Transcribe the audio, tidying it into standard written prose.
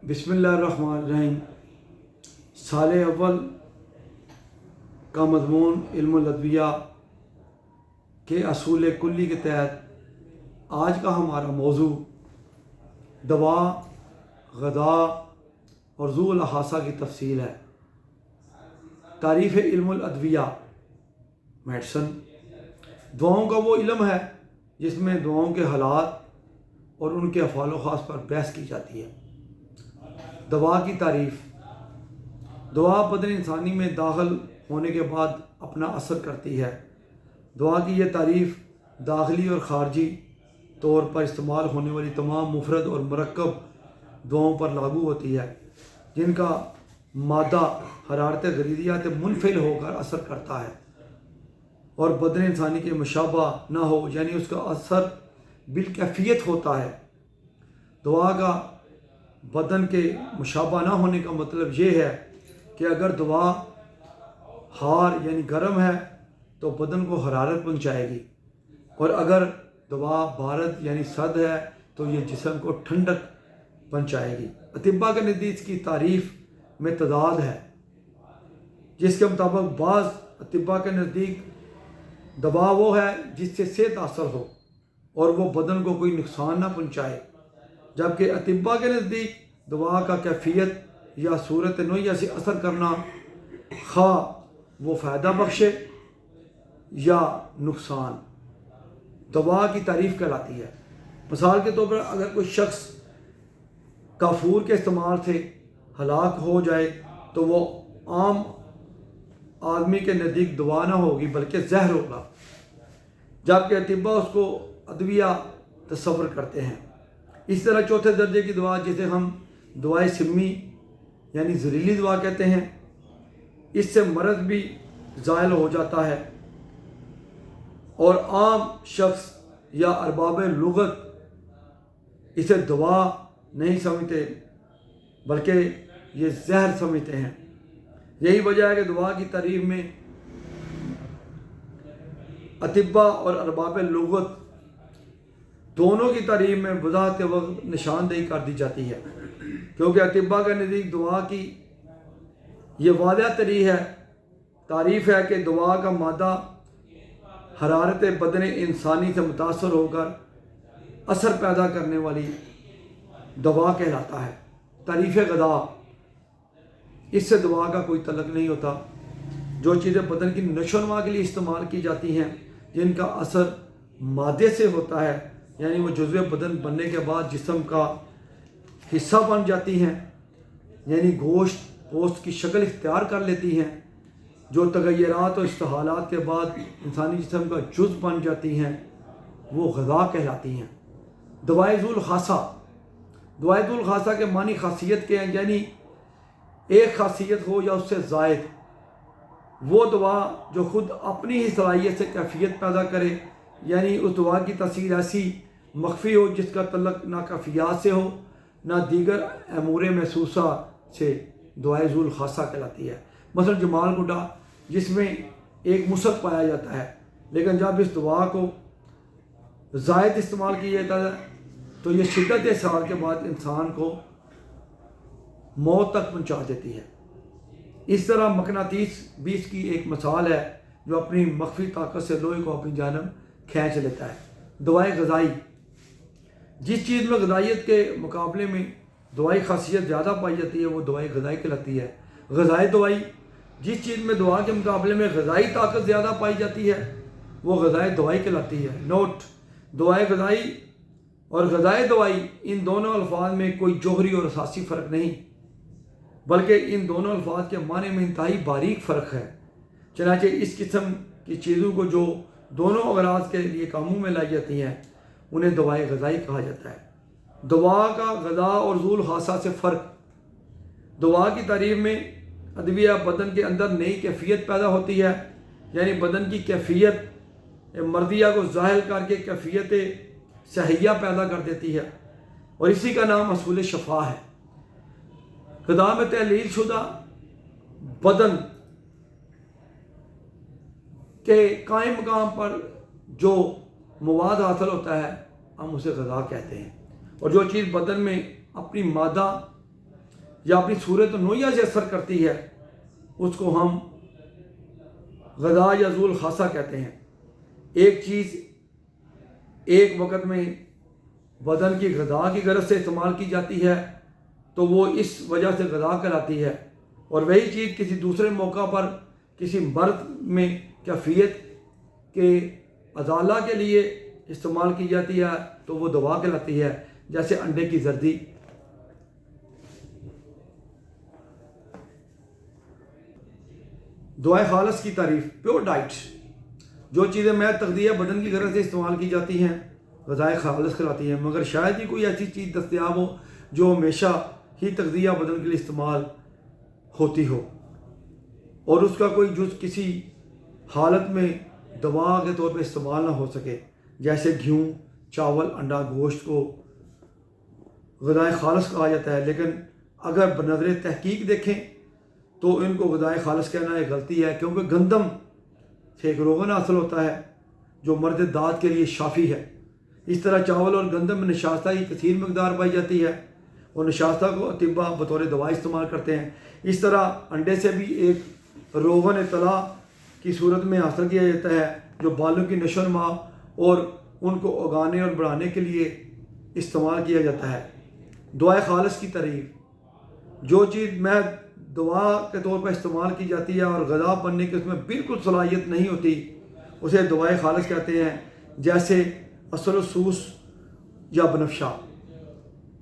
بسم اللہ الرحمن الرحیم۔ سال اول کا مضمون علم الادویہ کے اصول کلی کے تحت آج کا ہمارا موضوع دوا، غذا اور ذو الخاصہ کی تفصیل ہے۔ تعریف علم الادویہ میڈیسن دواؤں کا وہ علم ہے جس میں دواؤں کے حالات اور ان کے افعال و خاص پر بحث کی جاتی ہے۔ دوا کی تعریف: دوا بدن انسانی میں داخل ہونے کے بعد اپنا اثر کرتی ہے۔ دوا کی یہ تعریف داخلی اور خارجی طور پر استعمال ہونے والی تمام مفرد اور مرکب دواؤں پر لاگو ہوتی ہے جن کا مادہ حرارت غریزیات منفعل ہو کر اثر کرتا ہے اور بدن انسانی کے مشابہ نہ ہو، یعنی اس کا اثر بالکیفیت ہوتا ہے۔ دوا کا بدن کے مشابہ نہ ہونے کا مطلب یہ ہے کہ اگر دوا حار یعنی گرم ہے تو بدن کو حرارت پہنچائے گی، اور اگر دوا بارد یعنی سرد ہے تو یہ جسم کو ٹھنڈک پہنچائے گی۔ اطباء کے نزدیک اس کی تعریف میں تضاد ہے، جس کے مطابق بعض اطباء کے نزدیک دوا وہ ہے جس سے صحت حاصل ہو اور وہ بدن کو کوئی نقصان نہ پہنچائے، جبکہ اطباء کے نزدیک دوا کا کیفیت یا صورت نوعیہ سے اثر کرنا، خواہ وہ فائدہ بخشے یا نقصان، دوا کی تعریف کہلاتی ہے۔ مثال کے طور پر اگر کوئی شخص کافور کے استعمال سے ہلاک ہو جائے تو وہ عام آدمی کے نزدیک دوا نہ ہوگی بلکہ زہر ہوگا، جبکہ اطباء اس کو ادویہ تصور کرتے ہیں۔ اس طرح چوتھے درجے کی دوا، جسے ہم دوائے سمی یعنی زہریلی دوا کہتے ہیں، اس سے مرض بھی زائل ہو جاتا ہے اور عام شخص یا ارباب لغت اسے دوا نہیں سمجھتے بلکہ یہ زہر سمجھتے ہیں۔ یہی وجہ ہے کہ دوا کی تعریف میں اطباء اور ارباب لغت دونوں کی تعریف میں بذات وقت نشاندہی کر دی جاتی ہے، کیونکہ اطباء کے نزدیک دوا کی یہ واضح تعریف ہے کہ دوا کا مادہ حرارت بدن انسانی سے متاثر ہو کر اثر پیدا کرنے والی دوا کہلاتا ہے۔ تعریف غذا: اس سے دوا کا کوئی تعلق نہیں ہوتا۔ جو چیزیں بدن کی نشو و نما کے لیے استعمال کی جاتی ہیں، جن کا اثر مادے سے ہوتا ہے، یعنی وہ جزو بدن بننے کے بعد جسم کا حصہ بن جاتی ہیں، یعنی گوشت پوست کی شکل اختیار کر لیتی ہیں، جو تغیرات اور استحالات کے بعد انسانی جسم کا جز بن جاتی ہیں، وہ غذا کہلاتی ہیں۔ دوائے ذو الخاصہ: دوائے ذو الخاصہ کے معنی خاصیت کے ہیں، یعنی ایک خاصیت ہو یا اس سے زائد۔ وہ دوا جو خود اپنی ہی صلاحیت سے کیفیت پیدا کرے، یعنی اس دوا کی تاثیر ایسی مخفی ہو جس کا تعلق نہ کیفیات سے ہو نہ دیگر امور محسوسہ سے، دوائے ذو الخاصہ کہلاتی ہے۔ مثلا جمال گڈا، جس میں ایک مسک پایا جاتا ہے، لیکن جب اس دوا کو زائد استعمال کیا جاتا ہے تو یہ شدت اسہال کے بعد انسان کو موت تک پہنچا دیتی ہے۔ اس طرح مقناطیس بھی اس کی ایک مثال ہے جو اپنی مخفی طاقت سے لوہے کو اپنی جانب کھینچ لیتا ہے۔ دوائے غذائی: جس چیز میں غذائیت کے مقابلے میں دوائی خاصیت زیادہ پائی جاتی ہے وہ دوائی غذائی کہلاتی ہے۔ غذائی دوائی: جس چیز میں دوا کے مقابلے میں غذائی طاقت زیادہ پائی جاتی ہے وہ غذائی دوائی کہلاتی ہے۔ نوٹ: دوائی غذائی اور غذائی دوائی، ان دونوں الفاظ میں کوئی جوہری اور اساسی فرق نہیں، بلکہ ان دونوں الفاظ کے معنی میں انتہائی باریک فرق ہے۔ چنانچہ اس قسم کی چیزوں کو جو دونوں اغراض کے لیے کاموں میں لائی جاتی ہیں انہیں دوائی غذائی کہا جاتا ہے۔ دوا کا غذا اور ذو الخاصہ سے فرق: دوا کی تعریف میں ادویہ بدن کے اندر نئی کیفیت پیدا ہوتی ہے، یعنی بدن کی کیفیت مرضیہ کو ظاہر کر کے کیفیت صحیحہ پیدا کر دیتی ہے، اور اسی کا نام اصول شفا ہے۔ غذا میں تحلیل شدہ بدن کے قائم مقام پر جو مواد حاصل ہوتا ہے ہم اسے غذا کہتے ہیں، اور جو چیز بدن میں اپنی مادہ یا اپنی صورت نوعیہ سے اثر کرتی ہے اس کو ہم غذا یا ذو الخاصہ کہتے ہیں۔ ایک چیز ایک وقت میں بدن کی غذا کی غرض سے استعمال کی جاتی ہے تو وہ اس وجہ سے غذا کہلاتی ہے، اور وہی چیز کسی دوسرے موقع پر کسی مرض میں کیفیت کے ازالہ کے لیے استعمال کی جاتی ہے تو وہ دوا کہلاتی ہے، جیسے انڈے کی زردی۔ دعائے خالص کی تعریف، پیور ڈائٹ، جو چیزیں محض تغذیہ بدن کی غرض سے استعمال کی جاتی ہیں غذائے خالص کہلاتی ہیں، مگر شاید ہی کوئی ایسی چیز دستیاب ہو جو ہمیشہ ہی تغذیہ بدن کے لیے استعمال ہوتی ہو اور اس کا کوئی جز کسی حالت میں دوا کے طور پہ استعمال نہ ہو سکے، جیسے گیہوں، چاول، انڈا، گوشت کو غذائے خالص کہا جاتا ہے، لیکن اگر بنظر تحقیق دیکھیں تو ان کو غذائے خالص کہنا ایک غلطی ہے، کیونکہ گندم سے ایک روغن حاصل ہوتا ہے جو مرد داد کے لیے شافی ہے۔ اس طرح چاول اور گندم میں نشاستہ کی کثیر مقدار پائی جاتی ہے اور نشاستہ کو اطباء بطور دوا استعمال کرتے ہیں۔ اس طرح انڈے سے بھی ایک روغن طلا کی صورت میں حاصل کیا جاتا ہے جو بالوں کی نشو و نما اور ان کو اگانے اور بڑھانے کے لیے استعمال کیا جاتا ہے۔ دعائے خالص کی تعریف، جو چیز محض دوا کے طور پر استعمال کی جاتی ہے اور غذا بننے کی اس میں بالکل صلاحیت نہیں ہوتی اسے دعائے خالص کہتے ہیں، جیسے عسل و سوس یا بنفشہ۔